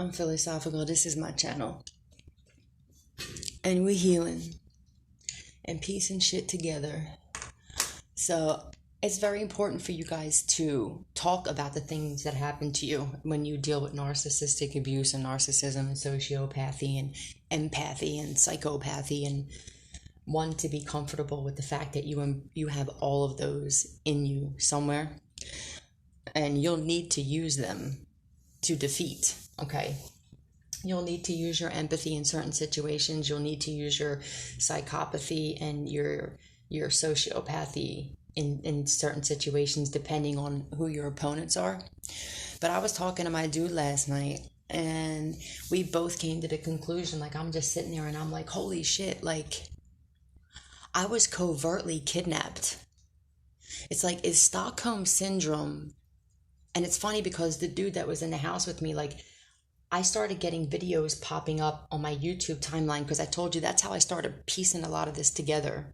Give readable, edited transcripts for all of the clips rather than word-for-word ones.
I'm philosophical. This is my channel. And we healing and peace and shit together. So it's very important for you guys to talk about the things that happen to you when you deal with narcissistic abuse and narcissism and sociopathy and empathy and psychopathy, and one, to be comfortable with the fact that you have all of those in you somewhere, and you'll need to use them to defeat. Okay, you'll need to use your empathy in certain situations. You'll need to use your psychopathy and your sociopathy in certain situations, depending on who your opponents are. But I was talking to my dude last night, and we both came to the conclusion, like, I'm just sitting there and I'm like, holy shit, like, I was covertly kidnapped. It's like, is Stockholm Syndrome. And it's funny because the dude that was in the house with me, like, I started getting videos popping up on my YouTube timeline, because I told you that's how I started piecing a lot of this together.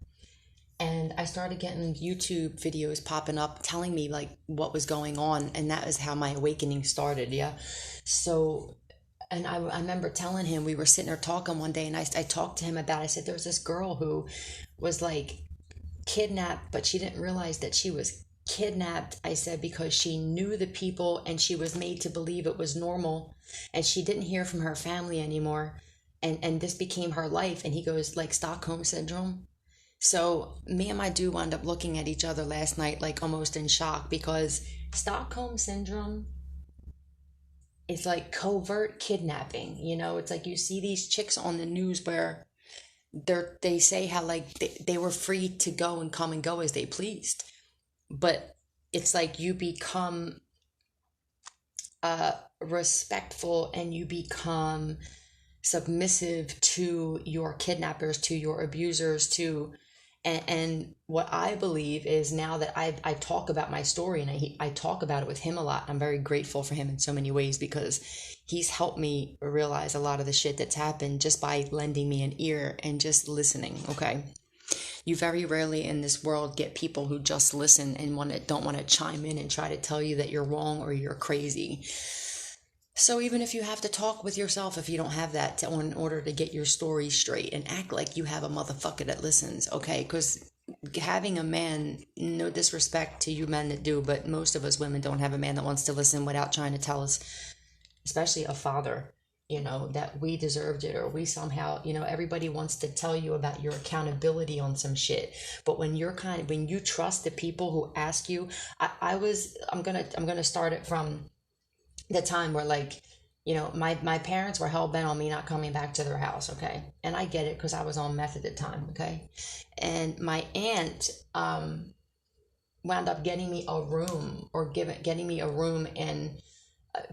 And I started getting YouTube videos popping up telling me like what was going on, and that is how my awakening started. Yeah. So, and I remember telling him, we were sitting there talking one day, and I talked to him about, I said, there was this girl who was like kidnapped, but she didn't realize that she was kidnapped, I said, because she knew the people and she was made to believe it was normal, and she didn't hear from her family anymore, and this became her life. And he goes, like, Stockholm Syndrome. So me and my dude wound up looking at each other last night like almost in shock, because Stockholm Syndrome is like covert kidnapping. It's like you see these chicks on the news where they say how like they were free to go and come and go as they pleased, but it's like you become respectful and you become submissive to your kidnappers, to your abusers, to and what I believe is, now that I talk about my story, and I talk about it with him a lot. I'm very grateful for him in so many ways, because he's helped me realize a lot of the shit that's happened just by lending me an ear and just listening. Okay, you very rarely in this world get people who just listen and don't want to chime in and try to tell you that you're wrong or you're crazy. So even if you have to talk with yourself, if you don't have that in order to get your story straight, and act like you have a motherfucker that listens, okay? Because having a man, no disrespect to you men that do, but most of us women don't have a man that wants to listen without trying to tell us, especially a father, that we deserved it, or we somehow, everybody wants to tell you about your accountability on some shit. But when you trust the people who ask you, I'm gonna start it from the time where, like, my parents were hell-bent on me not coming back to their house, okay? And I get it, because I was on meth at the time, okay? And my aunt wound up getting me a room, or getting me a room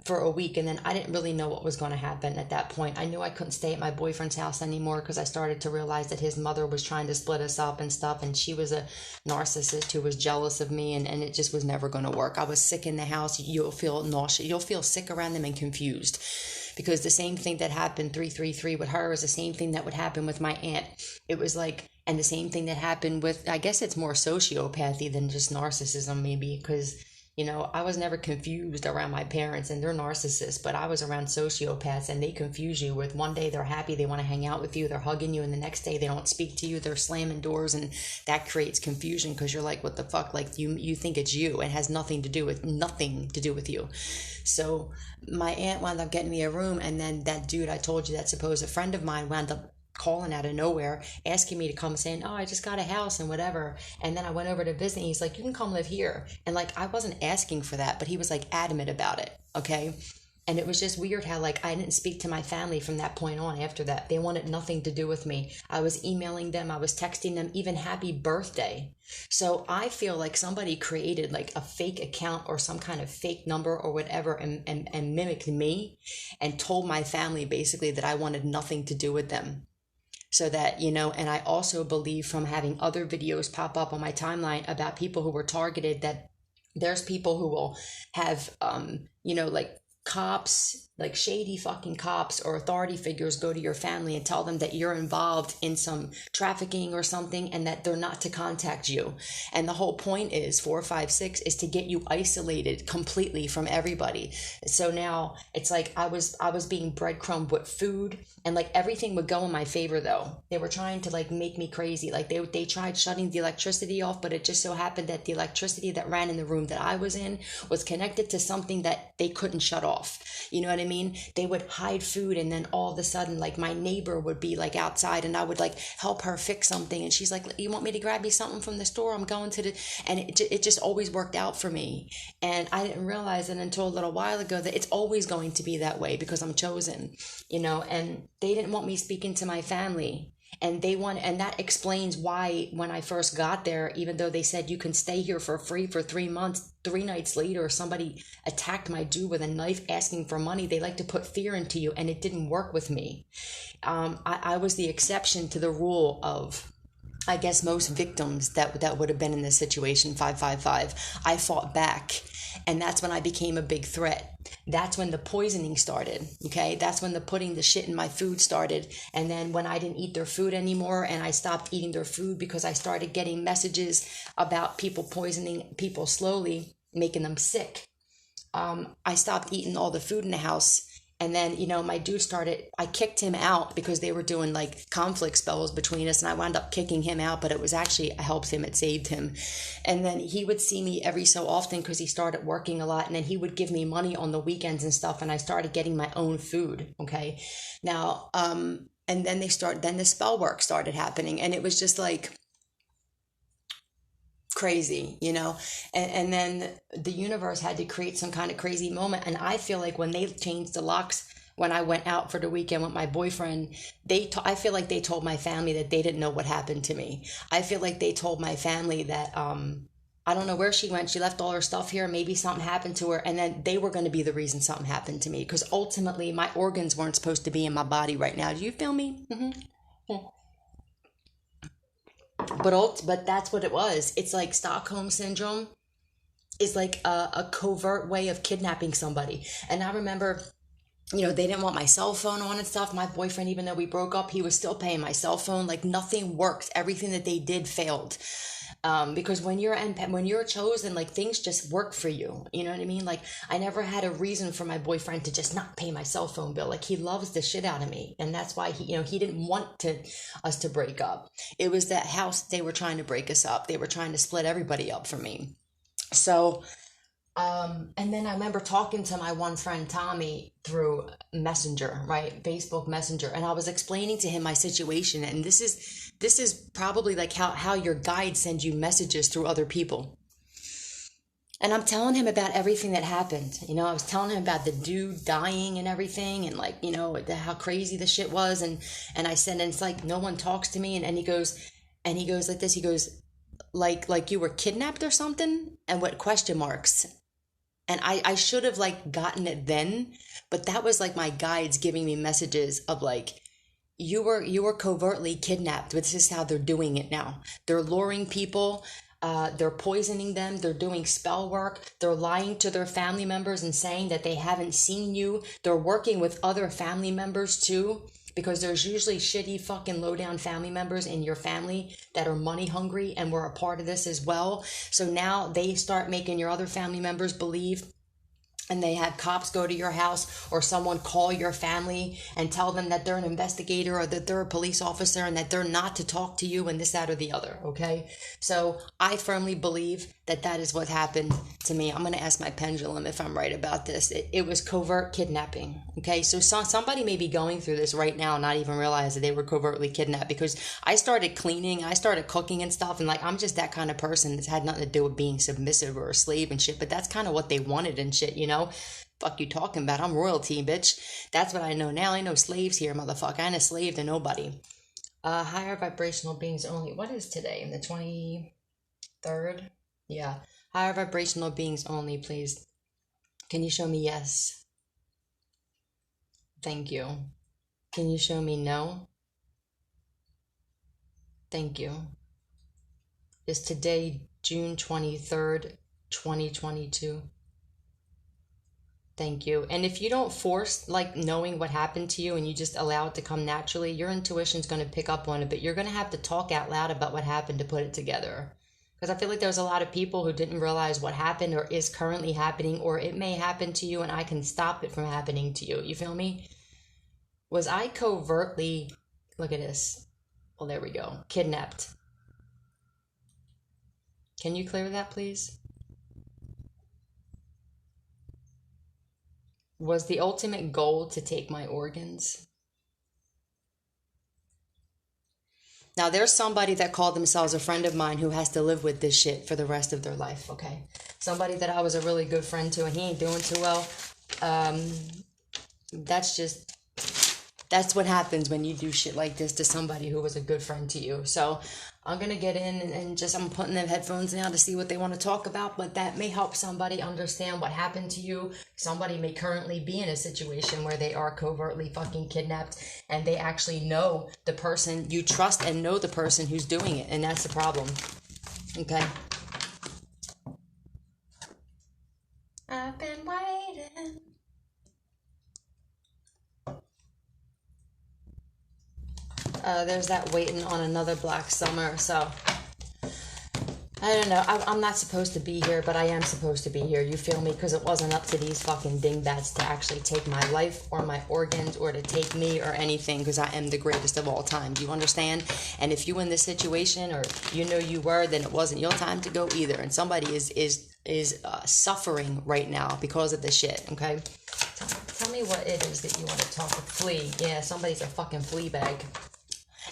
for a week, and then I didn't really know what was going to happen at that point. I knew I couldn't stay at my boyfriend's house anymore, because I started to realize that his mother was trying to split us up and stuff, and she was a narcissist who was jealous of me, and it just was never going to work. I was sick in the house. You'll feel nauseous. You'll feel sick around them and confused, because the same thing that happened 333 with her is the same thing that would happen with my aunt. It was like, and the same thing that happened with, I guess it's more sociopathy than just narcissism, maybe, because I was never confused around my parents, and they're narcissists, but I was around sociopaths, and they confuse you with, one day they're happy, they want to hang out with you, they're hugging you, and the next day they don't speak to you, they're slamming doors, and that creates confusion, because you're like, what the fuck? Like, you think it's you. It has nothing to do with you. So my aunt wound up getting me a room, and then that dude I told you, that supposed friend of mine, wound up calling out of nowhere, asking me to come, saying, oh, I just got a house and whatever. And then I went over to visit, and he's like, you can come live here. And like, I wasn't asking for that, but he was like adamant about it, okay? And it was just weird how, like, I didn't speak to my family from that point on. After that, they wanted nothing to do with me. I was emailing them, I was texting them, even happy birthday. So I feel like somebody created like a fake account or some kind of fake number or whatever, and mimicked me, and told my family basically that I wanted nothing to do with them. So that, and I also believe, from having other videos pop up on my timeline about people who were targeted, that there's people who will have, like cops, like shady fucking cops or authority figures, go to your family and tell them that you're involved in some trafficking or something and that they're not to contact you. And the whole point is 456 is to get you isolated completely from everybody. So now it's like I was being breadcrumbed with food, and like everything would go in my favor though. They were trying to like make me crazy. Like they tried shutting the electricity off, but it just so happened that the electricity that ran in the room that I was in was connected to something that they couldn't shut off. You know what I mean? They would hide food, and then all of a sudden, like my neighbor would be like outside, and I would like help her fix something, and she's like, "You want me to grab you something from the store? I'm going to the," and it just always worked out for me. And I didn't realize it until a little while ago that it's always going to be that way because I'm chosen, you know. And they didn't want me speaking to my family. And that explains why when I first got there, even though they said you can stay here for free for 3 months, 3 nights later somebody attacked my dude with a knife asking for money. They like to put fear into you, and it didn't work with me. I was the exception to the rule of, I guess, most victims that would have been in this situation. 555. I fought back, and that's when I became a big threat. That's when the poisoning started. Okay, that's when the putting the shit in my food started. And then when I didn't eat their food anymore, and I stopped eating their food because I started getting messages about people poisoning people slowly, making them sick. I stopped eating all the food in the house. And then, you know, my dude started, I kicked him out because they were doing like conflict spells between us. And I wound up kicking him out, but it was actually, I helped him, it saved him. And then he would see me every so often because he started working a lot. And then he would give me money on the weekends and stuff. And I started getting my own food. Okay. Now, and then then the spell work started happening. And it was just like, crazy, you know. And then the universe had to create some kind of crazy moment. And I feel like when they changed the locks, when I went out for the weekend with my boyfriend, I feel like they told my family that they didn't know what happened to me. I feel like they told my family that I don't know where she went. She left all her stuff here. Maybe something happened to her. And then they were going to be the reason something happened to me, because ultimately my organs weren't supposed to be in my body right now. Do you feel me? Yeah. But that's what it was. It's like Stockholm Syndrome is like a covert way of kidnapping somebody. And I remember, you know, they didn't want my cell phone on and stuff. My boyfriend, even though we broke up, he was still paying my cell phone. Like nothing worked. Everything that they did failed. Because when you're chosen, like things just work for you. You know what I mean? Like I never had a reason for my boyfriend to just not pay my cell phone bill. Like he loves the shit out of me, and that's why he didn't want us to break up. It was that house they were trying to break us up. They were trying to split everybody up from me. So and then I remember talking to my one friend Tommy through Messenger, right? Facebook Messenger. And I was explaining to him my situation. And this is probably like how your guide sends you messages through other people. And I'm telling him about everything that happened. You know, I was telling him about the dude dying and everything, and like, you know, how crazy the shit was. And I said, and it's like no one talks to me. And he goes like this. He goes, like you were kidnapped or something? And what question marks? And I should have like gotten it then, but that was like my guides giving me messages of like, you were covertly kidnapped, but this is how they're doing it now. They're luring people, they're poisoning them, they're doing spell work, they're lying to their family members and saying that they haven't seen you. They're working with other family members too, because there's usually shitty fucking low down family members in your family that are money hungry and were a part of this as well. So now they start making your other family members believe, and they had cops go to your house or someone call your family and tell them that they're an investigator or that they're a police officer and that they're not to talk to you and this, that, or the other. Okay. So I firmly believe that is what happened to me. I'm going to ask my pendulum if I'm right about this. It was covert kidnapping. Okay. So somebody may be going through this right now and not even realize that they were covertly kidnapped, because I started cleaning, I started cooking and stuff. And like, I'm just that kind of person that's had nothing to do with being submissive or a slave and shit, but that's kind of what they wanted and shit, you know? Fuck you talking about? I'm royalty, bitch. That's what I know now. I know slaves here, motherfucker. I ain't a slave to nobody. Higher vibrational beings only. What is today? The 23rd? Yeah. Higher vibrational beings only, please. Can you show me yes? Thank you. Can you show me no? Thank you. Is today June 23rd, 2022? Thank you. And if you don't force like knowing what happened to you and you just allow it to come naturally, your intuition's going to pick up on it, but you're going to have to talk out loud about what happened to put it together. Because I feel like there's a lot of people who didn't realize what happened or is currently happening, or it may happen to you and I can stop it from happening to you. You feel me? Was I covertly, look at this. Well, there we go. Kidnapped. Can you clear that, please? Was the ultimate goal to take my organs? Now, there's somebody that called themselves a friend of mine who has to live with this shit for the rest of their life, okay? Somebody that I was a really good friend to, and he ain't doing too well. That's just, that's what happens when you do shit like this to somebody who was a good friend to you. So I'm going to get in and just, I'm putting the headphones now to see what they want to talk about, but that may help somebody understand what happened to you. Somebody may currently be in a situation where they are covertly fucking kidnapped and they actually know the person, you trust and know the person who's doing it, and that's the problem. Okay? I've been waiting. There's that waiting on another black summer, so I don't know. I'm not supposed to be here, but I am supposed to be here. You feel me? Because it wasn't up to these fucking dingbats to actually take my life or my organs or to take me or anything, because I am the greatest of all time. Do you understand? And if you in this situation, or you know you were, then it wasn't your time to go either. And somebody is suffering right now because of this shit. Okay, tell me what it is that you want to talk with. Flea. Yeah, somebody's a fucking flea bag.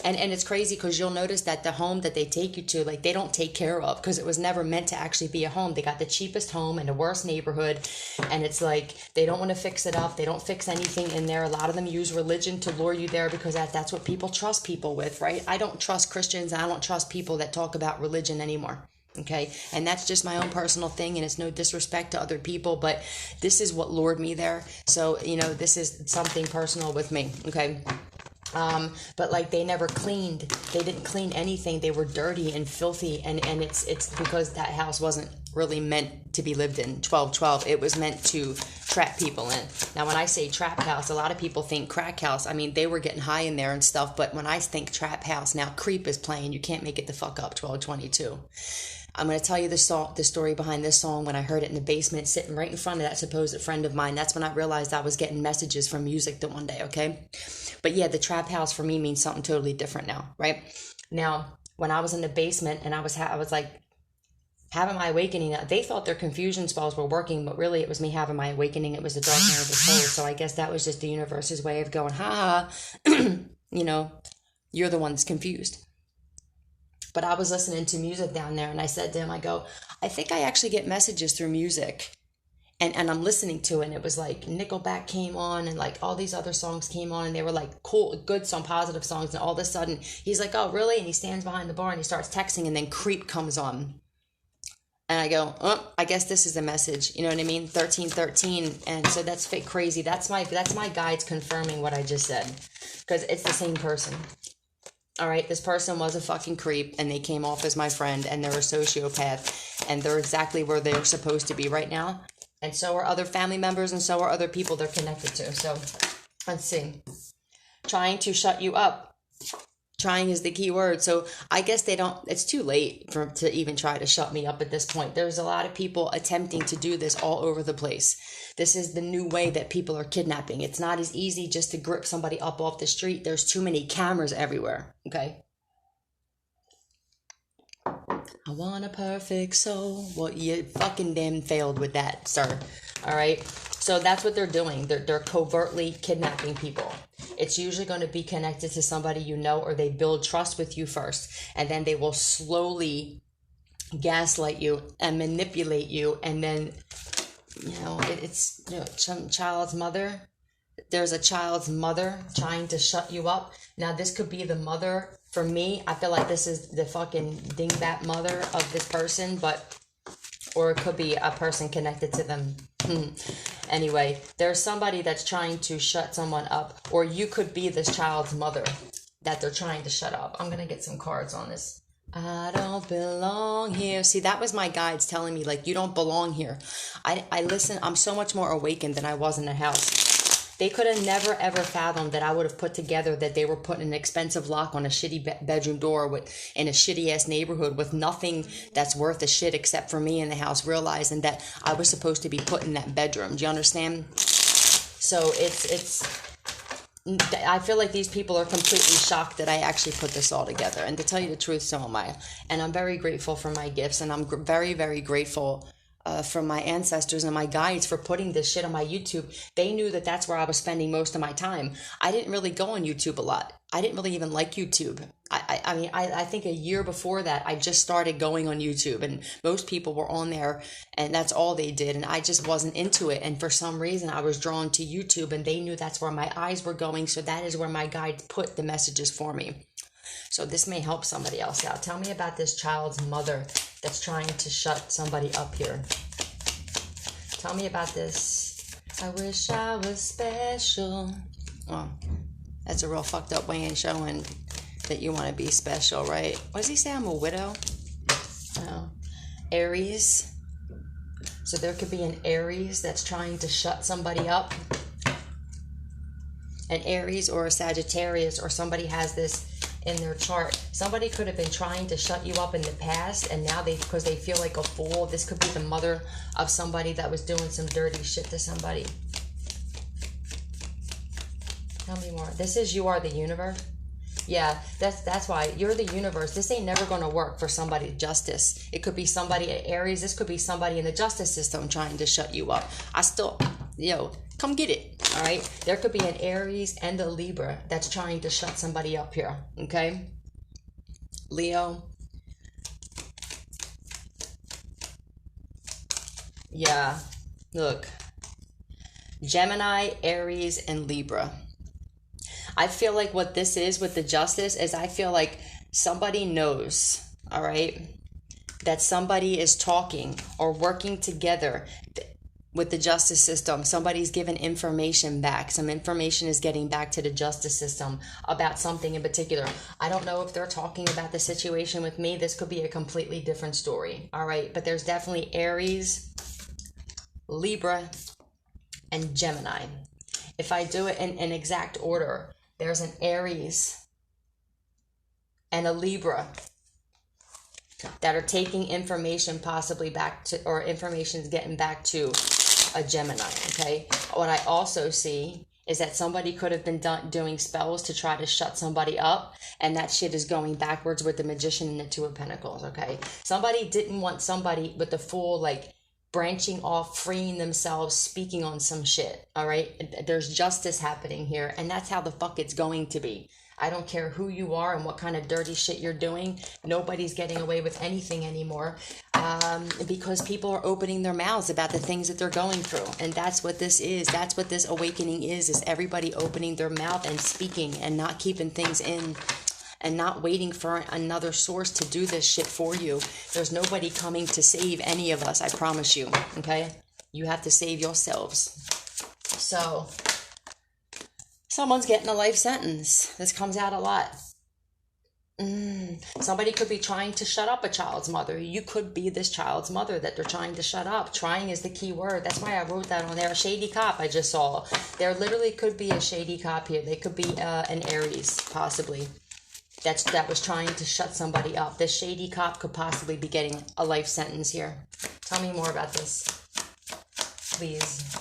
And it's crazy because you'll notice that the home that they take you to, like, they don't take care of, because it was never meant to actually be a home. They got the cheapest home in the worst neighborhood, and it's like they don't want to fix it up. They don't fix anything in there. A lot of them use religion to lure you there because that's what people trust people with, right? I don't trust Christians, and I don't trust people that talk about religion anymore. Okay, and that's just my own personal thing, and it's no disrespect to other people, but this is what lured me there. So, you know, this is something personal with me. Okay. But like they never cleaned, they didn't clean anything. They were dirty and filthy, and it's because that house wasn't really meant to be lived in. 1212, it was meant to trap people in. Now when I say trap house, a lot of people think crack house. I mean, they were getting high in there and stuff, but when I think trap house, now Creep is playing. You can't make it the fuck up. 1222. I'm going to tell you the story behind this song. When I heard it in the basement, sitting right in front of that supposed friend of mine, that's when I realized I was getting messages from music the one day, okay? But yeah, the trap house for me means something totally different now, right? Now, when I was in the basement and I was like having my awakening, they thought their confusion spells were working, but really it was me having my awakening. It was the dark night of the soul. So I guess that was just the universe's way of going, ha, you know, you're the one that's confused. But I was listening to music down there, and I said to him, I go, I think I actually get messages through music. And I'm listening to it, and it was like Nickelback came on, and like all these other songs came on, and they were like cool, good song, positive songs. And all of a sudden, he's like, oh, really? And he stands behind the bar, and he starts texting, and then Creep comes on. And I go, oh, I guess this is a message. You know what I mean? 1313. And so that's fake crazy. That's my guides confirming what I just said, because it's the same person. All right, this person was a fucking creep, and they came off as my friend, and they're a sociopath, and they're exactly where they're supposed to be right now. And so are other family members, and so are other people they're connected to. So, let's see. Trying to shut you up. Trying is the key word. So, I guess they don't, it's too late to even try to shut me up at this point. There's a lot of people attempting to do this all over the place. This is the new way that people are kidnapping. It's not as easy just to grip somebody up off the street. There's too many cameras everywhere, okay? I want a perfect soul. Well, you fucking damn failed with that, sir. All right? So that's what they're doing. They're covertly kidnapping people. It's usually going to be connected to somebody you know, or they build trust with you first, and then they will slowly gaslight you and manipulate you, and then, you know, it's, you know, some child's mother. There's a child's mother trying to shut you up. Now, this could be the mother. For me, I feel like this is the fucking dingbat mother of this person, or it could be a person connected to them. Anyway, there's somebody that's trying to shut someone up, or you could be this child's mother that they're trying to shut up. I'm going to get some cards on this. I don't belong here. See, that was my guides telling me, like, you don't belong here. I listen, I'm so much more awakened than I was in the house. They could have never ever fathomed that I would have put together that they were putting an expensive lock on a shitty bedroom door in a shitty ass neighborhood with nothing that's worth a shit except for me in the house, realizing that I was supposed to be put in that bedroom. Do you understand? So I feel like these people are completely shocked that I actually put this all together. And to tell you the truth, so am I. And I'm very grateful for my gifts, and I'm very, very grateful from my ancestors and my guides for putting this shit on my YouTube. They knew that that's where I was spending most of my time. I didn't really go on YouTube a lot. I didn't really even like YouTube. I mean, I think a year before that, I just started going on YouTube, and most people were on there, and that's all they did, and I just wasn't into it. And for some reason, I was drawn to YouTube, and they knew that's where my eyes were going, so that is where my guides put the messages for me. So this may help somebody else out. Tell me about this child's mother that's trying to shut somebody up here. Tell me about this. I wish I was special. Well, that's a real fucked up way in showing that you want to be special, right? What does he say? I'm a widow? Oh. Aries. So there could be an Aries that's trying to shut somebody up. An Aries or a Sagittarius, or somebody has this in their chart. Somebody could have been trying to shut you up in the past, and now because they feel like a fool. This could be the mother of somebody that was doing some dirty shit to somebody. Tell me more. This is you are the universe. Yeah, that's why you're the universe. This ain't never going to work for somebody. Justice. It could be somebody at Aries. This could be somebody in the justice system trying to shut you up. Come get it. All right. There could be an Aries and a Libra that's trying to shut somebody up here. Okay. Leo. Yeah. Look. Gemini, Aries, and Libra. I feel like what this is with the justice is I feel like somebody knows, all right, that somebody is talking or working together with the justice system. Somebody's given information back. Some information is getting back to the justice system about something in particular. I don't know if they're talking about the situation with me. This could be a completely different story, all right? But there's definitely Aries, Libra, and Gemini. If I do it in exact order, there's an Aries and a Libra that are taking information possibly back to, or information is getting back to a Gemini, okay? What I also see is that somebody could have been doing spells to try to shut somebody up, and that shit is going backwards with the Magician and the Two of Pentacles, okay? Somebody didn't want somebody with the full, like, branching off, freeing themselves, speaking on some shit, all right? There's justice happening here, and that's how the fuck it's going to be. I don't care who you are and what kind of dirty shit you're doing. Nobody's getting away with anything anymore because people are opening their mouths about the things that they're going through. And that's what this is. That's what this awakening is everybody opening their mouth and speaking and not keeping things in and not waiting for another source to do this shit for you. There's nobody coming to save any of us, I promise you, okay? You have to save yourselves. So someone's getting a life sentence. This comes out a lot. Somebody could be trying to shut up a child's mother. You could be this child's mother that they're trying to shut up. Trying is the key word. That's why I wrote that on there. A shady cop I just saw. There literally could be a shady cop here. They could be an Aries, possibly. That was trying to shut somebody up. This shady cop could possibly be getting a life sentence here. Tell me more about this, please.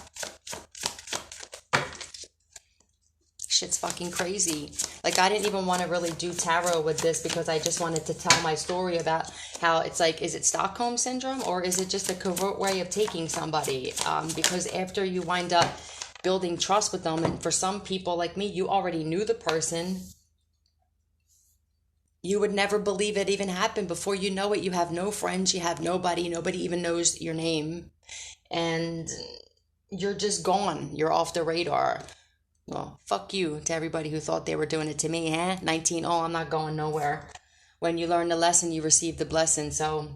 Shit's fucking crazy. Like, I didn't even want to really do tarot with this because I just wanted to tell my story about how it's like, is it Stockholm Syndrome or is it just a covert way of taking somebody? Because after you wind up building trust with them, and for some people like me, you already knew the person. You would never believe it even happened. Before you know it, you have no friends, you have nobody even knows your name, and you're just gone. You're off the radar. Well, fuck you to everybody who thought they were doing it to me, huh? 19, oh, I'm not going nowhere. When you learn the lesson, you receive the blessing. So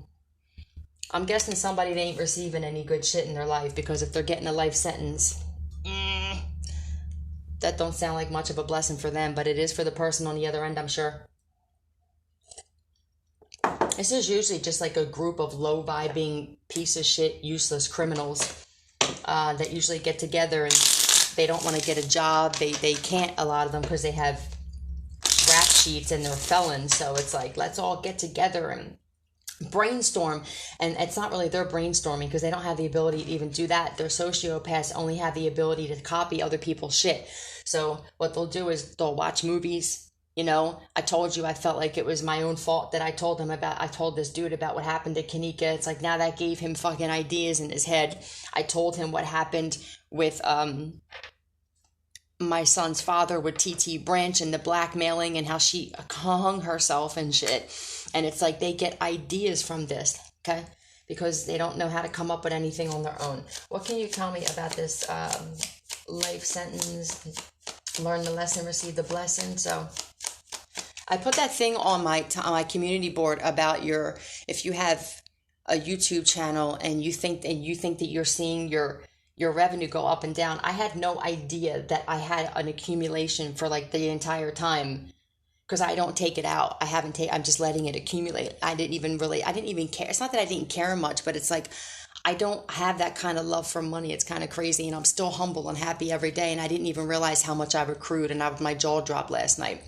I'm guessing somebody ain't receiving any good shit in their life, because if they're getting a life sentence, that don't sound like much of a blessing for them, but it is for the person on the other end, I'm sure. This is usually just like a group of low-vibing, piece of shit, useless criminals that usually get together, and they don't want to get a job. They can't, a lot of them, because they have rap sheets and they're felons. So it's like, let's all get together and brainstorm. And it's not really their brainstorming, because they don't have the ability to even do that. Their sociopaths only have the ability to copy other people's shit. So what they'll do is they'll watch movies. You know, I told you I felt like it was my own fault that I told this dude about what happened to Kanika. It's like, now that gave him fucking ideas in his head. I told him what happened with my son's father with TT Branch and the blackmailing and how she hung herself and shit. And it's like they get ideas from this, okay? Because they don't know how to come up with anything on their own. What can you tell me about this life sentence? Learn the lesson, receive the blessing. So I put that thing on my community board about if you have a YouTube channel and you think that you're seeing your revenue go up and down. I had no idea that I had an accumulation for like the entire time, because I don't take it out. I'm just letting it accumulate. I didn't even care. It's not that I didn't care much, but it's like, I don't have that kind of love for money. It's kind of crazy, and I'm still humble and happy every day, and I didn't even realize how much I've accrued, and my jaw dropped last night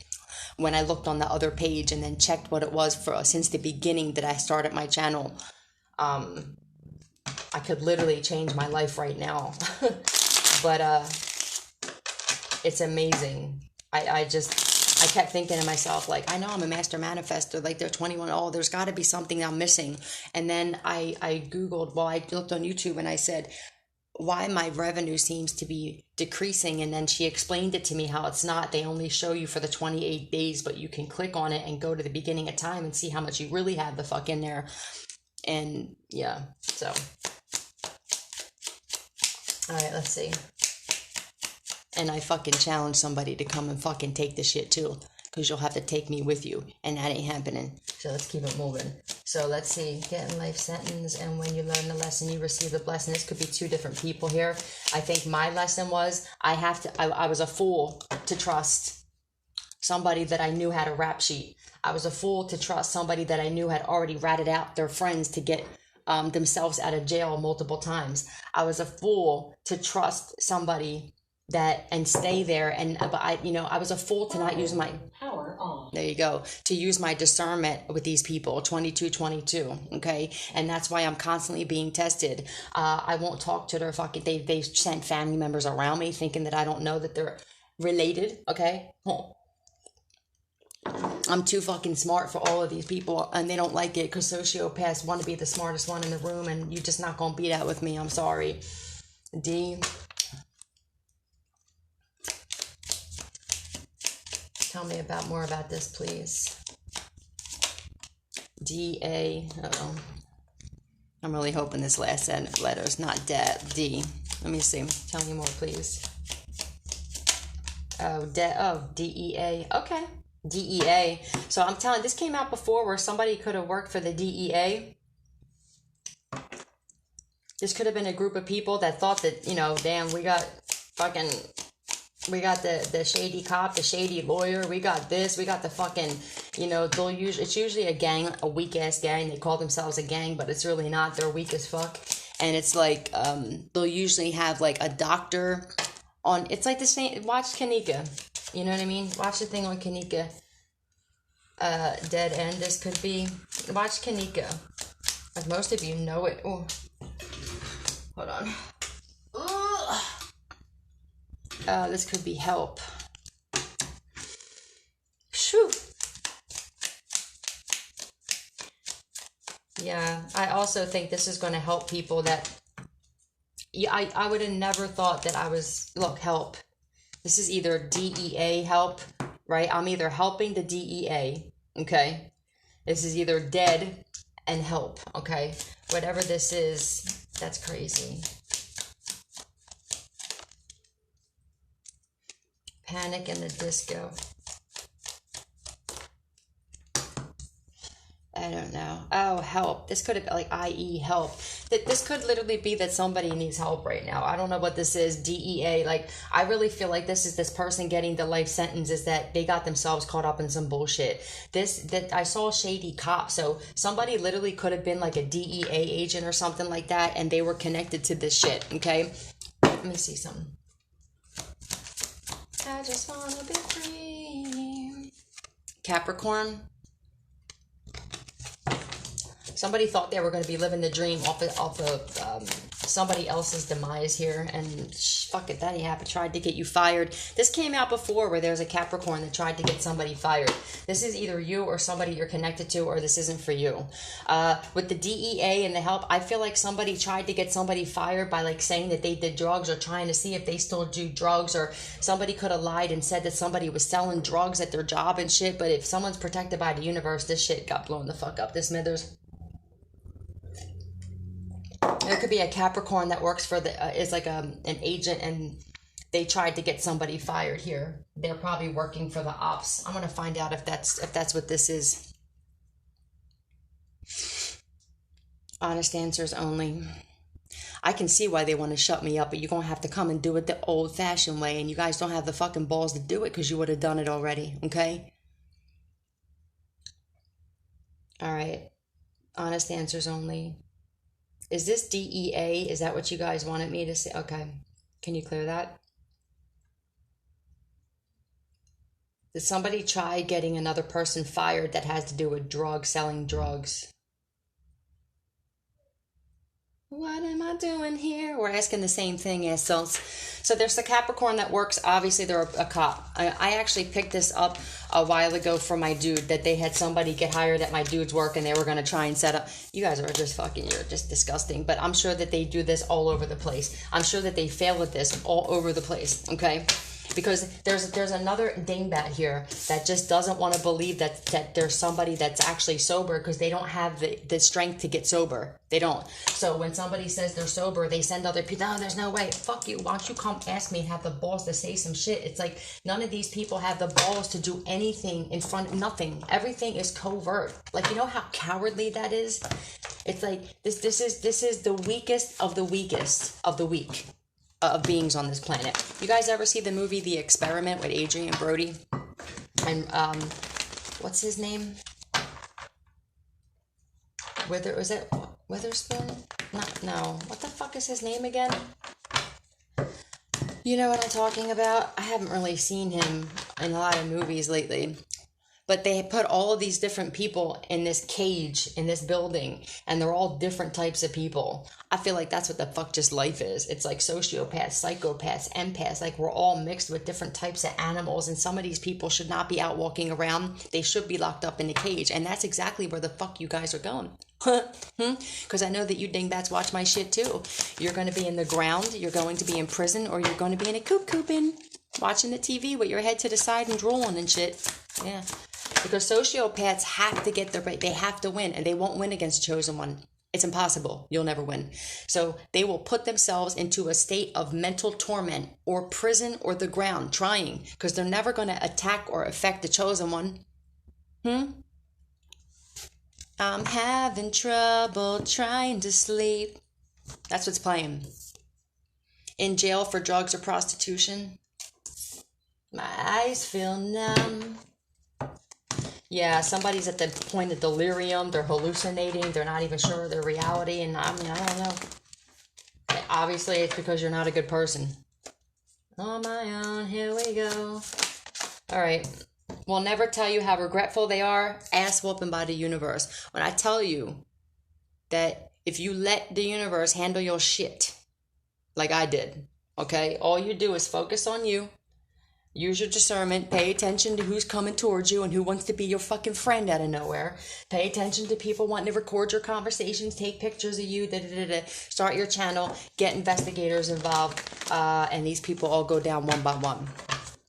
when I looked on the other page and then checked what it was for since the beginning that I started my channel. I could literally change my life right now. But it's amazing. I kept thinking to myself, like, I know I'm a master manifestor, like they're 21, oh, there's got to be something I'm missing. And then I Googled, I looked on YouTube and I said, why my revenue seems to be decreasing. And then she explained it to me how it's not. They only show you for the 28 days, but you can click on it and go to the beginning of time and see how much you really have the fuck in there. And yeah, so. All right, let's see. And I fucking challenge somebody to come and fucking take the shit too, because you'll have to take me with you, and that ain't happening. So let's keep it moving. So let's see, getting life sentence, and when you learn the lesson, you receive the blessing. This could be two different people here. I think my lesson was I was a fool to trust somebody that I knew had a rap sheet. I was a fool to trust somebody that I knew had already ratted out their friends to get themselves out of jail multiple times. I was a fool to trust somebody and stay there, but I was a fool to not use my power on. There you go. To use my discernment with these people, 22, okay? And that's why I'm constantly being tested. I won't talk to their fucking, they sent family members around me thinking that I don't know that they're related, okay? I'm too fucking smart for all of these people, and they don't like it, because sociopaths want to be the smartest one in the room, and you're just not gonna be that with me. I'm sorry. D. Tell me more about this, please. D-A. Uh-oh. I'm really hoping this last letter is not D. Let me see. Tell me more, please. D-E-A. Okay. DEA. So I'm telling, this came out before where somebody could have worked for the DEA. This could have been a group of people that thought that, damn, we got the shady cop, the shady lawyer, we got this, we got the fucking, it's usually a gang, a weak ass gang. They call themselves a gang, but it's really not. They're weak as fuck. And it's like, they'll usually have like a doctor on, it's like the same, watch Kanika. You know what I mean? Watch the thing on Kanika. Dead end, this could be. Watch Kanika. Like most of you know it. Oh, hold on. This could be help. Shoo. Yeah, I also think this is going to help people that... Yeah, I would have never thought that I was... Look, help. This is either DEA help, right? I'm either helping the DEA, okay? This is either dead and help, okay? Whatever this is, that's crazy. Panic in the Disco. I don't know. Oh, help. This could have been like IE help. This could literally be that somebody needs help right now. I don't know what this is. DEA. Like, I really feel like this person getting the life sentence is that they got themselves caught up in some bullshit. That I saw shady cop. So somebody literally could have been like a DEA agent or something like that, and they were connected to this shit. Okay? Let me see something. I just wanna be free. Capricorn. Somebody thought they were going to be living the dream off of somebody else's demise here, and fuck it, that ain't happened. Tried to get you fired. This came out before where there's a Capricorn that tried to get somebody fired. This is either you or somebody you're connected to, or this isn't for you. With the DEA and the help, I feel like somebody tried to get somebody fired by like saying that they did drugs, or trying to see if they still do drugs, or somebody could have lied and said that somebody was selling drugs at their job and shit. But if someone's protected by the universe, this shit got blown the fuck up. This Smithers. There could be a Capricorn that works for is like an agent, and they tried to get somebody fired here. They're probably working for the ops. I'm gonna find out if that's what this is. Honest answers only. I can see why they want to shut me up, but you're gonna have to come and do it the old-fashioned way, and you guys don't have the fucking balls to do it because you would have done it already. Okay. All right. Honest answers only. Is this DEA? Is that what you guys wanted me to say? Okay. Can you clear that? Did somebody try getting another person fired that has to do with drugs, selling drugs? What am I doing here? We're asking the same thing as so there's a Capricorn that works. Obviously, they're a cop. I actually picked this up a while ago for my dude, that they had somebody get hired at my dude's work, and they were going to try and set up. You guys are just fucking, you're just disgusting. But I'm sure that they do this all over the place. I'm sure that they fail at this all over the place, okay? Because there's another dingbat here that just doesn't want to believe that there's somebody that's actually sober, because they don't have the strength to get sober. They don't. So when somebody says they're sober, they send other people, no, there's no way. Fuck you. Why don't you come ask me and have the balls to say some shit? It's like none of these people have the balls to do anything in front of nothing. Everything is covert. Like, you know how cowardly that is? It's like this is the weakest of the weakest of the weak of beings on this planet. You guys ever see the movie The Experiment with Adrian Brody? And what's his name? Was it Witherspoon? No. What the fuck is his name again? You know what I'm talking about? I haven't really seen him in a lot of movies lately. But they put all of these different people in this cage, in this building, and they're all different types of people. I feel like that's what the fuck just life is. It's like sociopaths, psychopaths, empaths. Like, we're all mixed with different types of animals, and some of these people should not be out walking around. They should be locked up in a cage, and that's exactly where the fuck you guys are going. Because I know that you dingbats watch my shit too. You're going to be in the ground, you're going to be in prison, or you're going to be in a cooping, watching the TV with your head to the side and drooling and shit. Yeah. Because sociopaths have to get their right. They have to win, and they won't win against Chosen One. It's impossible. You'll never win. So they will put themselves into a state of mental torment or prison or the ground trying, because they're never going to attack or affect the Chosen One. I'm having trouble trying to sleep. That's what's playing. In jail for drugs or prostitution. My eyes feel numb. Yeah, somebody's at the point of delirium. They're hallucinating. They're not even sure of their reality. And I mean, I don't know. Obviously, it's because you're not a good person. On my own, here we go. All right. We'll never tell you how regretful they are. Ass whooping by the universe. When I tell you that if you let the universe handle your shit, like I did, okay? All you do is focus on you. Use your discernment. Pay attention to who's coming towards you and who wants to be your fucking friend out of nowhere. Pay attention to people wanting to record your conversations, take pictures of you, start your channel, get investigators involved, and these people all go down one by one.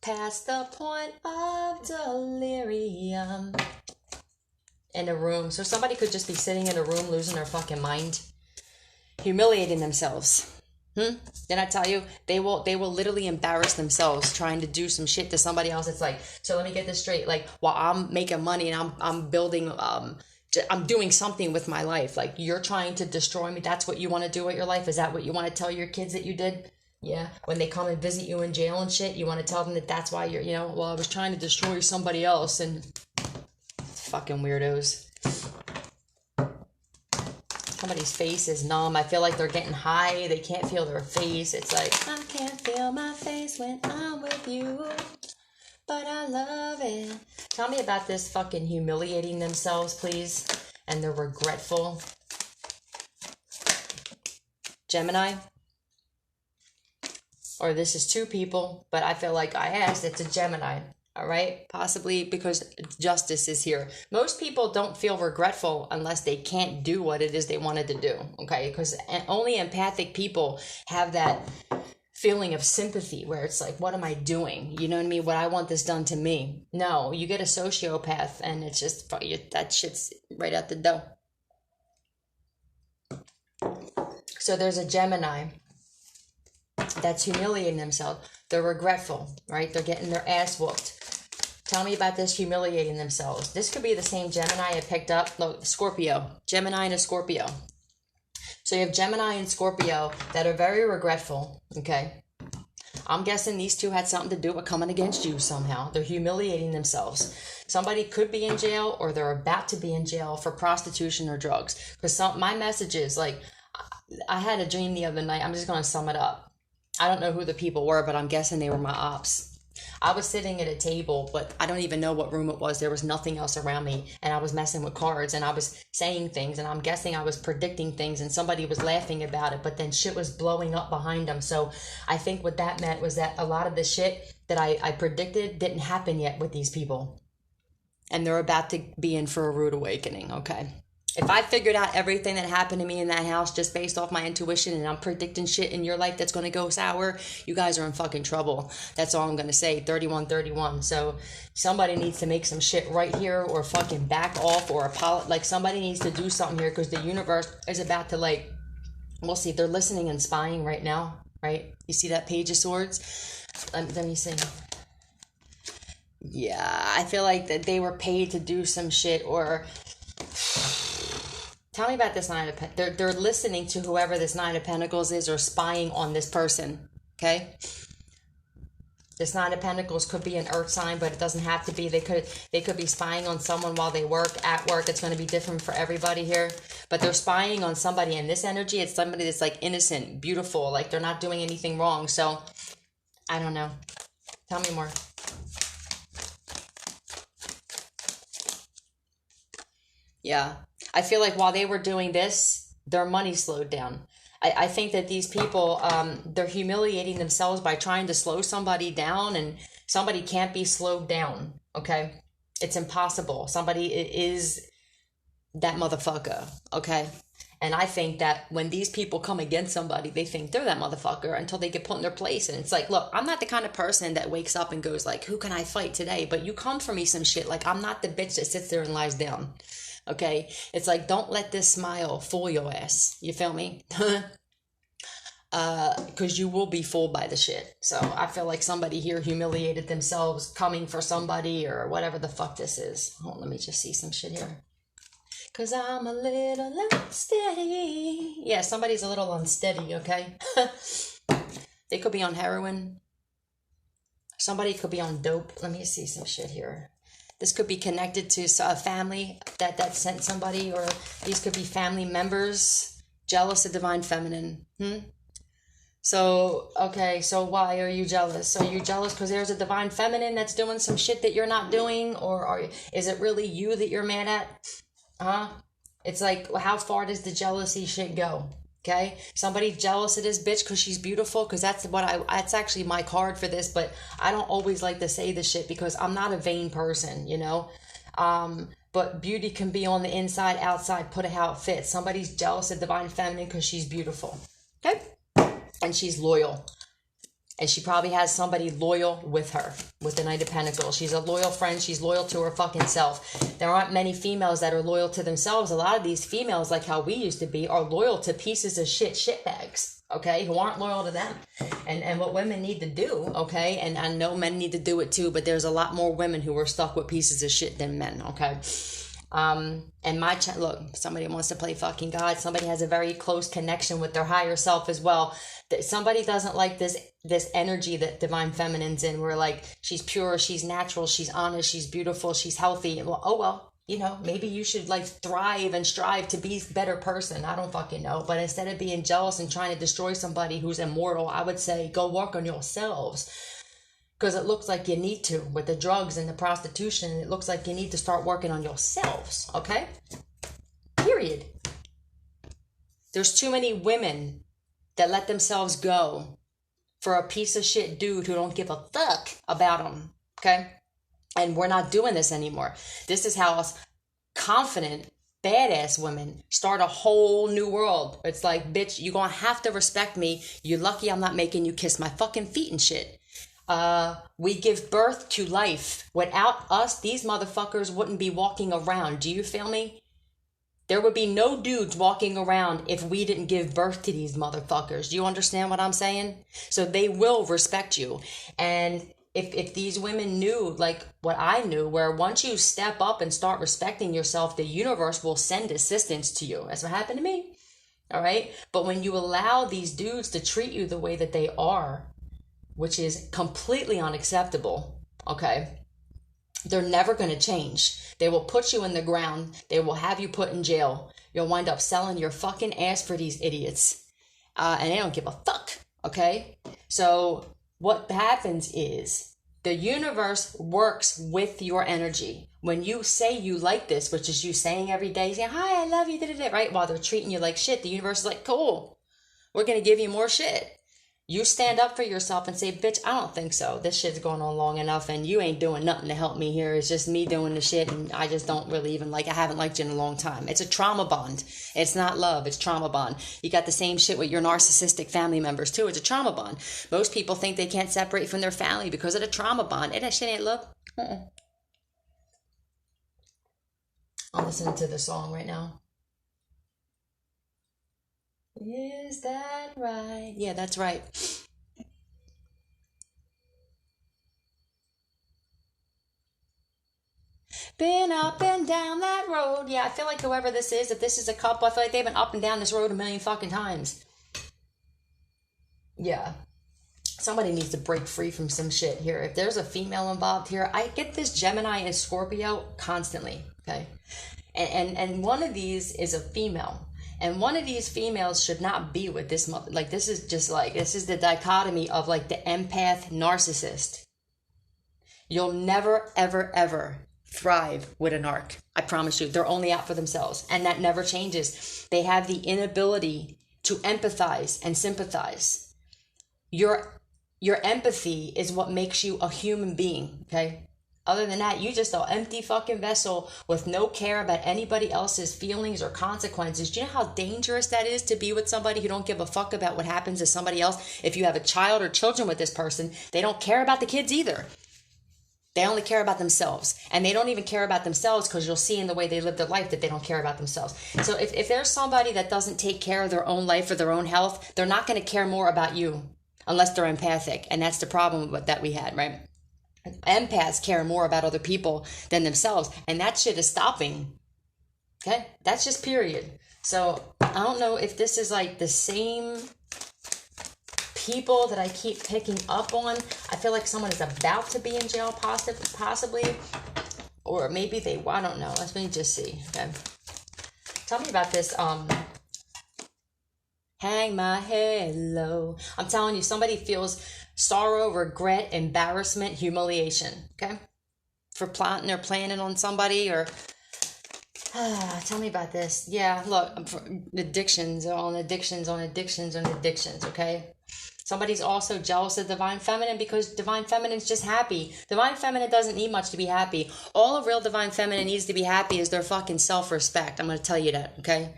Past the point of delirium. In a room. So somebody could just be sitting in a room losing their fucking mind, humiliating themselves. Then I tell you, they will literally embarrass themselves trying to do some shit to somebody else. It's like, so let me get this straight. Like, while I'm making money and I'm building I'm doing something with my life. Like, you're trying to destroy me. That's what you want to do with your life? Is that what you want to tell your kids that you did? Yeah. When they come and visit you in jail and shit, you want to tell them that that's why you're, well, I was trying to destroy somebody else. And fucking weirdos. Somebody's face is numb. I feel like they're getting high. They can't feel their face. It's like, I can't feel my face when I'm with you, but I love it. Tell me about this fucking humiliating themselves, please. And they're regretful. Gemini. Or this is two people, but I feel like I asked, it's a Gemini. All right, possibly because justice is here. Most people don't feel regretful unless they can't do what it is they wanted to do, okay? Because only empathic people have that feeling of sympathy where it's like, what am I doing? You know what I mean? What I want this done to me. No, you get a sociopath and it's just, that shit's right out the door. So there's a Gemini that's humiliating themselves. They're regretful, right? They're getting their ass whooped. Tell me about this humiliating themselves. This could be the same Gemini I picked up. Look, Scorpio. Gemini and a Scorpio. So you have Gemini and Scorpio that are very regretful, okay? I'm guessing these two had something to do with coming against you somehow. They're humiliating themselves. Somebody could be in jail or they're about to be in jail for prostitution or drugs. Because my message is, like, I had a dream the other night. I'm just going to sum it up. I don't know who the people were, but I'm guessing they were my ops. I was sitting at a table, but I don't even know what room it was. There was nothing else around me, and I was messing with cards, and I was saying things, and I'm guessing I was predicting things, and somebody was laughing about it, but then shit was blowing up behind them. So I think what that meant was that a lot of the shit that I predicted didn't happen yet with these people, and they're about to be in for a rude awakening, okay? If I figured out everything that happened to me in that house just based off my intuition and I'm predicting shit in your life that's going to go sour, you guys are in fucking trouble. That's all I'm going to say. 3131. So somebody needs to make some shit right here or fucking back off or like somebody needs to do something here because the universe is about to, like, we'll see. They're listening and spying right now, right? You see that Page of Swords? Let me see. Yeah, I feel like that they were paid to do some shit or... Tell me about this Nine of Pentacles. They're listening to whoever this Nine of Pentacles is or spying on this person, okay? This Nine of Pentacles could be an earth sign, but it doesn't have to be. They could be spying on someone while they work, at work. It's going to be different for everybody here. But they're spying on somebody. And this energy, it's somebody that's, like, innocent, beautiful. Like, they're not doing anything wrong. So, I don't know. Tell me more. Yeah. I feel like while they were doing this, their money slowed down. I think that these people, they're humiliating themselves by trying to slow somebody down, and somebody can't be slowed down, okay? It's impossible. Somebody is that motherfucker, okay? And I think that when these people come against somebody, they think they're that motherfucker until they get put in their place. And it's like, look, I'm not the kind of person that wakes up and goes like, who can I fight today? But you come for me some shit. Like, I'm not the bitch that sits there and lies down. Okay, it's like, don't let this smile fool your ass. You feel me? Because you will be fooled by the shit. So I feel like somebody here humiliated themselves coming for somebody or whatever the fuck this is. Hold on, let me just see some shit here. Because I'm a little unsteady. Yeah, somebody's a little unsteady, okay? They could be on heroin. Somebody could be on dope. Let me see some shit here. This could be connected to a family that sent somebody, or these could be family members jealous of divine feminine. So, okay, so why are you jealous? Are you jealous because there's a divine feminine that's doing some shit that you're not doing? Or is it really you that you're mad at? It's like, how far does the jealousy shit go? Okay, somebody's jealous of this bitch because she's beautiful, because that's actually my card for this, but I don't always like to say this shit because I'm not a vain person, you know. But beauty can be on the inside, outside, put it how it fits. Somebody's jealous of divine feminine because she's beautiful, okay, and she's loyal. And she probably has somebody loyal with her, with the Knight of Pentacles. She's a loyal friend. She's loyal to her fucking self. There aren't many females that are loyal to themselves. A lot of these females, like how we used to be, are loyal to pieces of shitbags, okay, who aren't loyal to them. And what women need to do, okay, and I know men need to do it too, but there's a lot more women who are stuck with pieces of shit than men, okay? And look, somebody wants to play fucking God. Somebody has a very close connection with their higher self as well. Somebody doesn't like this energy that divine feminine's in, where like she's pure, she's natural, she's honest, she's beautiful, she's healthy. Well, oh well, you know, maybe you should like thrive and strive to be a better person. I don't fucking know. But instead of being jealous and trying to destroy somebody who's immortal, I would say go work on yourselves. Because it looks like you need to with the drugs and the prostitution. It looks like you need to start working on yourselves, okay? Period. There's too many women that let themselves go for a piece of shit dude who don't give a fuck about them, okay? And we're not doing this anymore. This is how us confident, badass women start a whole new world. It's like, bitch, you're gonna have to respect me. You're lucky I'm not making you kiss my fucking feet and shit. We give birth to life. Without us, these motherfuckers wouldn't be walking around. Do you feel me? There would be no dudes walking around if we didn't give birth to these motherfuckers. Do you understand what I'm saying? So they will respect you. And if these women knew like what I knew, where once you step up and start respecting yourself, the universe will send assistance to you. That's what happened to me. All right. But when you allow these dudes to treat you the way that they are, which is completely unacceptable, okay? They're never going to change. They will put you in the ground. They will have you put in jail. You'll wind up selling your fucking ass for these idiots. And they don't give a fuck, okay? So what happens is the universe works with your energy. When you say you like this, which is you saying every day, saying, hi, I love you, right? While they're treating you like shit, the universe is like, cool, we're going to give you more shit. You stand up for yourself and say, bitch, I don't think so. This shit's going on long enough and you ain't doing nothing to help me here. It's just me doing the shit and I just don't really even I haven't liked you in a long time. It's a trauma bond. It's not love. It's trauma bond. You got the same shit with your narcissistic family members too. It's a trauma bond. Most people think they can't separate from their family because of the trauma bond. And that shit ain't love. I'm listening to the song right now. Is that right? Yeah, that's right. Been up and down that road. Yeah, I feel like whoever this is, if this is a couple, I feel like they've been up and down this road a million fucking times. Yeah. Somebody needs to break free from some shit here. If there's a female involved here, I get this Gemini and Scorpio constantly, okay? And one of these is a female. And one of these females should not be with this mother. Like, this is the dichotomy of like the empath narcissist. You'll never, ever, ever thrive with a narc. I promise you. They're only out for themselves. And that never changes. They have the inability to empathize and sympathize. Your empathy is what makes you a human being, okay? Other than that, you just an empty fucking vessel with no care about anybody else's feelings or consequences. Do you know how dangerous that is to be with somebody who don't give a fuck about what happens to somebody else? If you have a child or children with this person, they don't care about the kids either. They only care about themselves. And they don't even care about themselves because you'll see in the way they live their life that they don't care about themselves. So if there's somebody that doesn't take care of their own life or their own health, they're not going to care more about you unless they're empathic. And that's the problem that we had, right? Empaths care more about other people than themselves, and that shit is stopping. Okay, that's just period. So I don't know if this is like the same people that I keep picking up on. I feel like someone is about to be in jail, possibly, or maybe I don't know. Let me just see. Okay, tell me about this. Hang my head low. I'm telling you, somebody feels sorrow, regret, embarrassment, humiliation, okay? For plotting or planning on somebody or... tell me about this. Yeah, look, addictions on addictions on addictions on addictions, okay? Somebody's also jealous of Divine Feminine because Divine Feminine's just happy. Divine Feminine doesn't need much to be happy. All a real Divine Feminine needs to be happy is their fucking self-respect. I'm going to tell you that, okay?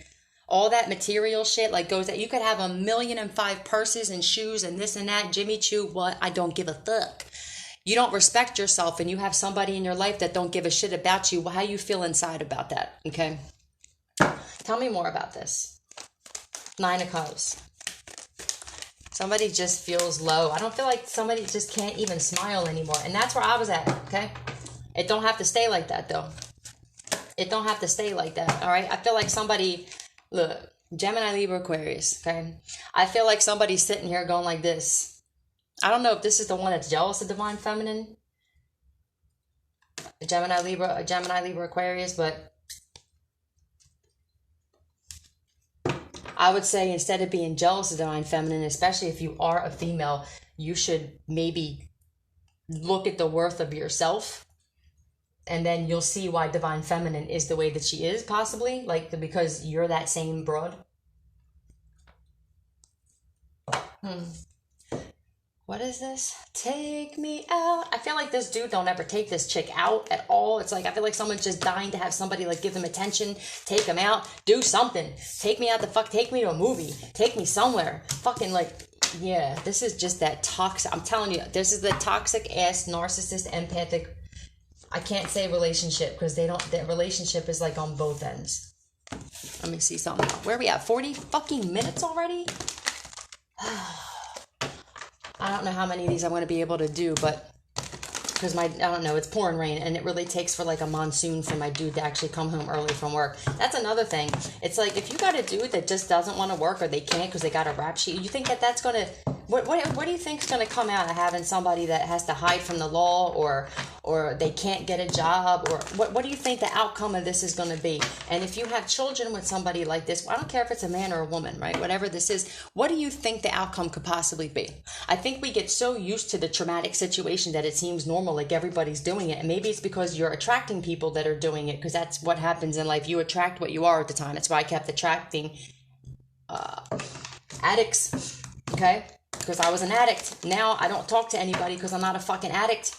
All that material shit goes that you could have 1,000,005 purses and shoes and this and that, Jimmy Choo, what? I don't give a fuck. You don't respect yourself and you have somebody in your life that don't give a shit about you. How you feel inside about that, okay? Tell me more about this. 9 of Cups. Somebody just feels low. I don't feel like somebody just can't even smile anymore. And that's where I was at, okay? It don't have to stay like that, though. It don't have to stay like that, all right? I feel like somebody, look, Gemini, Libra, Aquarius, okay? I feel like somebody's sitting here going like this. I don't know if this is the one that's jealous of Divine Feminine, Gemini, Libra, Aquarius, but I would say instead of being jealous of Divine Feminine, especially if you are a female, you should maybe look at the worth of yourself, and then you'll see why Divine Feminine is the way that she is, possibly, like, because you're that same broad. What is this? Take me out. I feel like this dude don't ever take this chick out at all. It's like, I feel like someone's just dying to have somebody like give them attention, take them out, do something. Take me out the fuck, take me to a movie, take me somewhere. Fucking like, yeah, this is just that toxic. I'm telling you, this is the toxic ass narcissist empathic. I can't say relationship because they don't, the relationship is like on both ends. Let me see something. Where are we at? 40 fucking minutes already? I don't know how many of these I'm going to be able to do, but because I don't know, it's pouring rain, and it really takes for like a monsoon for my dude to actually come home early from work. That's another thing. It's like, if you got a dude that just doesn't want to work, or they can't because they got a rap sheet, you think that that's going to, what do you think is going to come out of having somebody that has to hide from the law, or they can't get a job, or what do you think the outcome of this is going to be? And if you have children with somebody like this, I don't care if it's a man or a woman, right? Whatever this is, what do you think the outcome could possibly be? I think we get so used to the traumatic situation that it seems normal, like everybody's doing it. And maybe it's because you're attracting people that are doing it, because that's what happens in life. You attract what you are at the time. That's why I kept attracting addicts, okay? Because I was an addict. Now I don't talk to anybody because I'm not a fucking addict.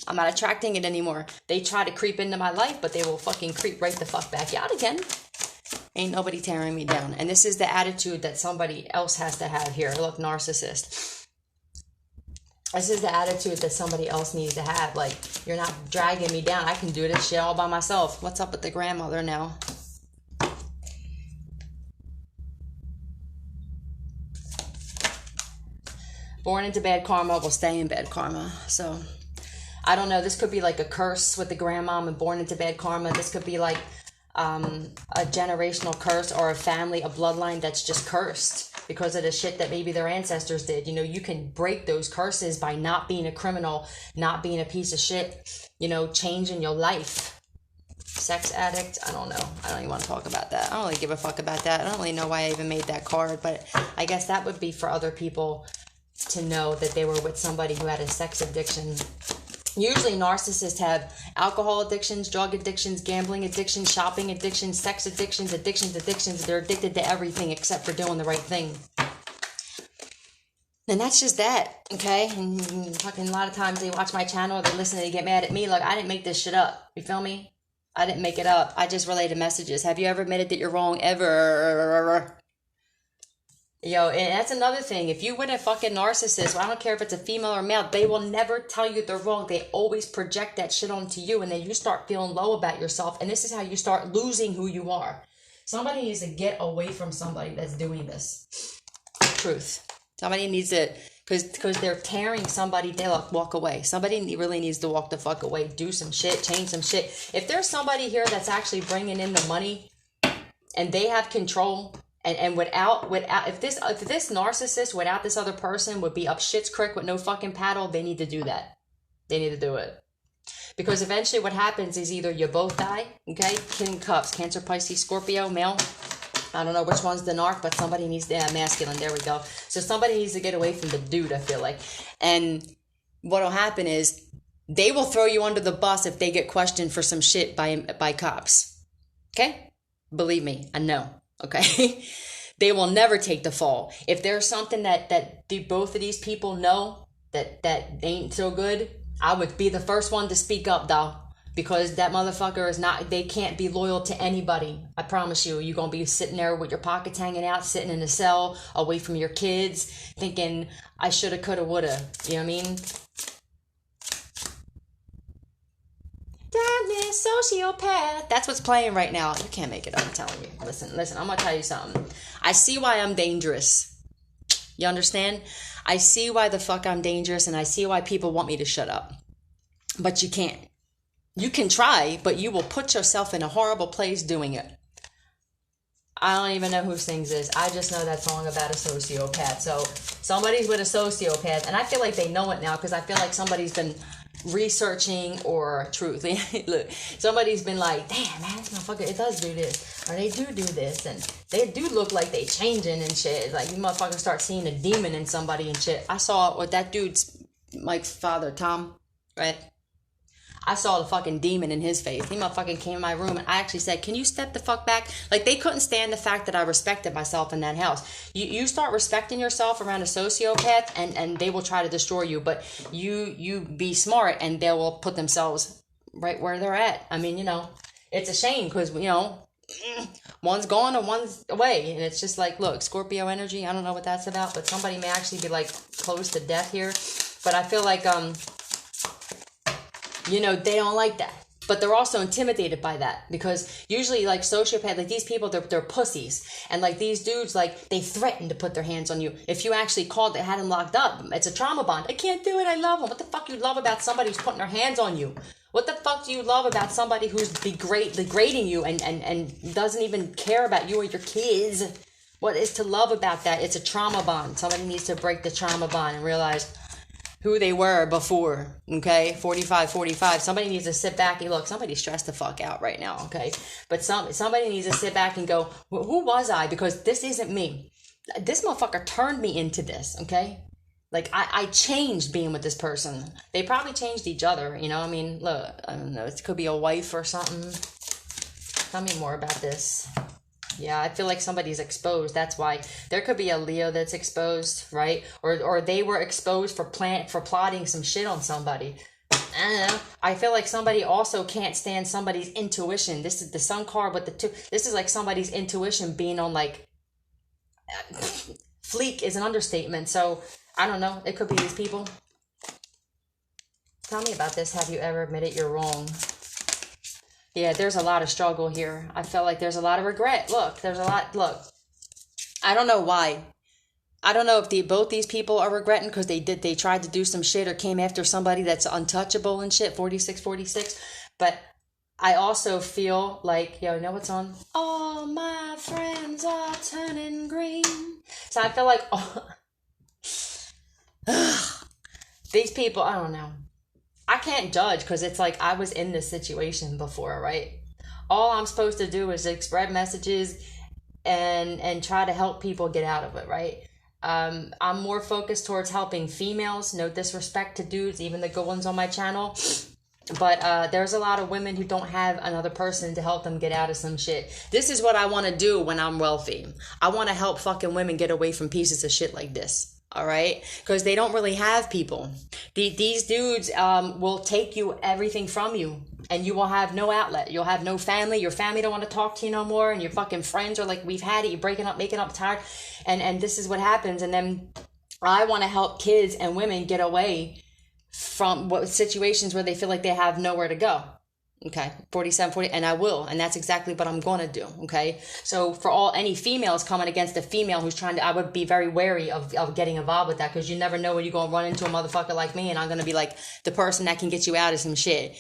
I'm not attracting it anymore. They try to creep into my life, but they will fucking creep right the fuck back out again. Ain't nobody tearing me down. And this is the attitude that somebody else has to have here. Look, narcissist. This is the attitude that somebody else needs to have. Like, you're not dragging me down. I can do this shit all by myself. What's up with the grandmother now? Born into bad karma will stay in bad karma. So, I don't know. This could be like a curse with the grandmom and born into bad karma. This could be like a generational curse, or a family, a bloodline that's just cursed because of the shit that maybe their ancestors did. You know, you can break those curses by not being a criminal, not being a piece of shit, you know, changing your life. Sex addict, I don't know. I don't even want to talk about that. I don't really give a fuck about that. I don't really know why I even made that card, but I guess that would be for other people to know that they were with somebody who had a sex addiction. Usually narcissists have alcohol addictions, drug addictions, gambling addictions, shopping addictions, sex addictions. They're addicted to everything except for doing the right thing. And that's just that, okay? And fucking a lot of times they watch my channel, they listen, they get mad at me. Like, I didn't make this shit up. You feel me? I didn't make it up. I just related messages. Have you ever admitted that you're wrong? Ever? Yo, and that's another thing. If you with a fucking narcissist, I don't care if it's a female or male, they will never tell you they're wrong. They always project that shit onto you, and then you start feeling low about yourself, and this is how you start losing who you are. Somebody needs to get away from somebody that's doing this. Truth. Somebody needs to, because they're tearing somebody, they walk away. Somebody really needs to walk the fuck away, do some shit, change some shit. If there's somebody here that's actually bringing in the money, and they have control, and without if this narcissist without this other person would be up shit's creek with no fucking paddle, they need to do that. They need to do it. Because eventually what happens is either you both die, okay? King Cups, Cancer, Pisces, Scorpio, male. I don't know which one's the narc, but somebody needs to, masculine, there we go. So somebody needs to get away from the dude, I feel like. And what'll happen is they will throw you under the bus if they get questioned for some shit by cops. Okay? Believe me, I know. Okay, they will never take the fall. If there's something that both of these people know that ain't so good, I would be the first one to speak up, though, because that motherfucker is not. They can't be loyal to anybody. I promise you. You're gonna be sitting there with your pockets hanging out, sitting in a cell, away from your kids, thinking I shoulda, coulda, woulda. You know what I mean? Damn it, sociopath. That's what's playing right now. You can't make it up, I'm telling you. Listen, I'm going to tell you something. I see why I'm dangerous. You understand? I see why the fuck I'm dangerous, and I see why people want me to shut up. But you can't. You can try, but you will put yourself in a horrible place doing it. I don't even know who sings this. I just know that song about a sociopath. So somebody's with a sociopath, and I feel like they know it now because I feel like somebody's been researching or truth. Look, somebody's been like, damn, man, this motherfucker, it does do this. Or they do this. And they do look like they changing and shit. Like, you motherfuckers start seeing a demon in somebody and shit. I saw what that dude's, Mike's father, Tom, right? I saw the fucking demon in his face. He motherfucking came in my room and I actually said, can you step the fuck back? Like, they couldn't stand the fact that I respected myself in that house. You start respecting yourself around a sociopath and they will try to destroy you. But you be smart and they will put themselves right where they're at. I mean, it's a shame because, one's gone and one's away. And it's just like, look, Scorpio energy, I don't know what that's about. But somebody may actually be like close to death here. But I feel like, they don't like that. But they're also intimidated by that because usually like sociopath, like these people, they're pussies. And like these dudes, like they threaten to put their hands on you. If you actually called, they had them locked up. It's a trauma bond. I can't do it. I love them. What the fuck you love about somebody who's putting their hands on you? What the fuck do you love about somebody who's degrading you and doesn't even care about you or your kids? What is to love about that? It's a trauma bond. Somebody needs to break the trauma bond and realize who they were before, okay? 45. Somebody needs to sit back and look, somebody's stressed the fuck out right now, okay? But somebody needs to sit back and go, well, who was I? Because this isn't me. This motherfucker turned me into this, okay? Like, I changed being with this person. They probably changed each other, I mean, look, I don't know, it could be a wife or something. Tell me more about this. Yeah, I feel like somebody's exposed. That's why there could be a Leo that's exposed, right? Or they were exposed for plotting some shit on somebody. I don't know. I feel like somebody also can't stand somebody's intuition. This is the Sun card with the two. This is like somebody's intuition being on like fleek is an understatement. So I don't know. It could be these people. Tell me about this. Have you ever admitted you're wrong? Yeah, there's a lot of struggle here. I feel like there's a lot of regret. Look, I don't know why. I don't know if both these people are regretting because they tried to do some shit or came after somebody that's untouchable and shit, 46. But I also feel like, you know what's on? All my friends are turning green. So I feel like these people, I don't know. I can't judge because it's like I was in this situation before, right? All I'm supposed to do is spread messages and try to help people get out of it, right? I'm more focused towards helping females. No disrespect to dudes, even the good ones on my channel. But there's a lot of women who don't have another person to help them get out of some shit. This is what I want to do when I'm wealthy. I want to help fucking women get away from pieces of shit like this. All right, because they don't really have people. These dudes will take you everything from you, and you will have no outlet. You'll have no family. Your family don't want to talk to you no more, and your fucking friends are like, we've had it. You're breaking up, making up, tired, and this is what happens. And then I want to help kids and women get away from situations where they feel like they have nowhere to go. Okay, 40, and I will, and that's exactly what I'm gonna do. Okay, so for any females coming against a female who's trying to, I would be very wary of getting involved with that because you never know when you're gonna run into a motherfucker like me, and I'm gonna be like the person that can get you out of some shit.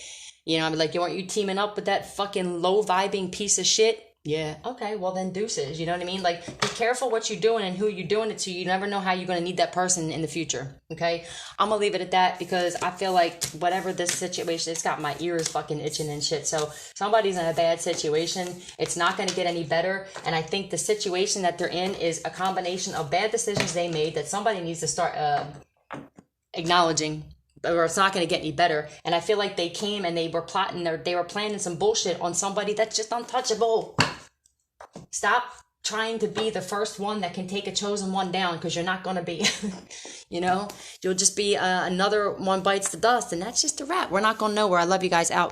I'm like, aren't you teaming up with that fucking low vibing piece of shit? Yeah. Okay, well then deuces. You know what I mean? Like, be careful what you're doing and who you're doing it to. You never know how you're going to need that person in the future. Okay? I'm going to leave it at that because I feel like whatever this situation, it's got my ears fucking itching and shit. So somebody's in a bad situation. It's not going to get any better. And I think the situation that they're in is a combination of bad decisions they made that somebody needs to start acknowledging, or it's not going to get any better. And I feel like they came and they were plotting, they were planning some bullshit on somebody that's just untouchable. Stop trying to be the first one that can take a chosen one down because you're not going to be. You'll just be another one bites the dust, and that's just a wrap. We're not going nowhere. I love you guys. Out.